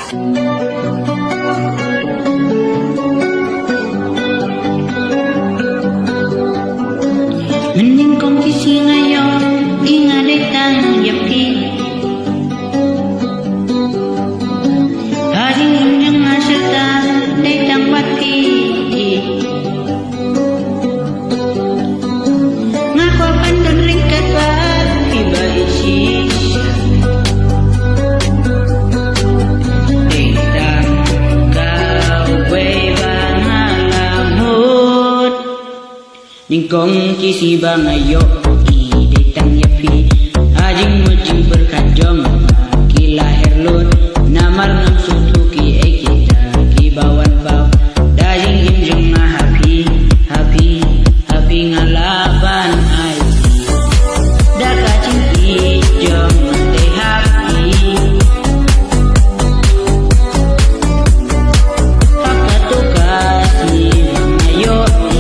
Mending kong kisi ngayon, ingalit ang yapi. Haring yang masyatan, datang bati. Ngaku pandun ringkat bat, iba isi. Datang kau bebang alamut. Ningkong kisi bangayo, datang yapi. Haring mujing berkajong, kila herlut. Namar ngam sutuki kita kibawan bau. Dajing himjong nga happy ngalaban ay. Daka cingki jong te happy. Pakatukasi mangayoti.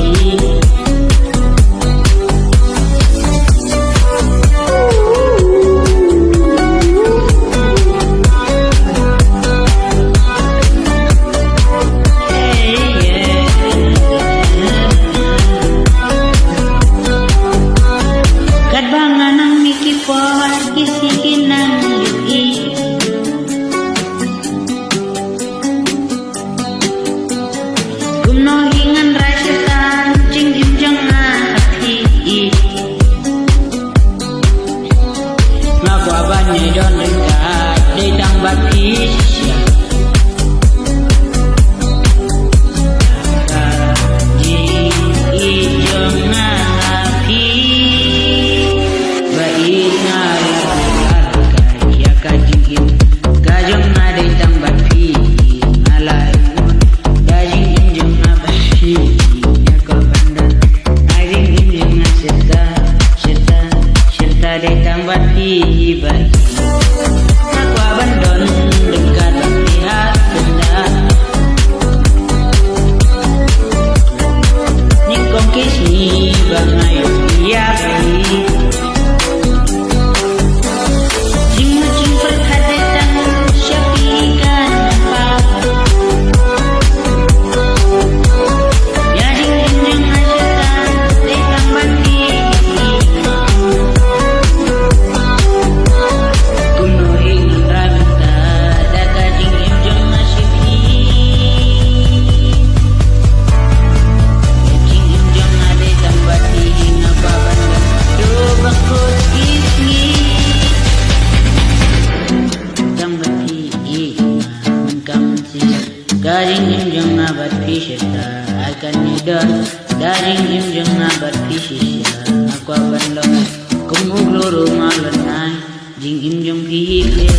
Don dekat datang batisya. Kaji ijong ngapi, baik ngalar kaya kajingin kajong datang bati ngalai dajing injong ngabashi nyako bandan aring injong ngaserta datang bati baik. Daring himjong nabat pisita akan nidon. Daring himjong nabat pisisa aku akan lo kumugluru malanay jing himjong pihikir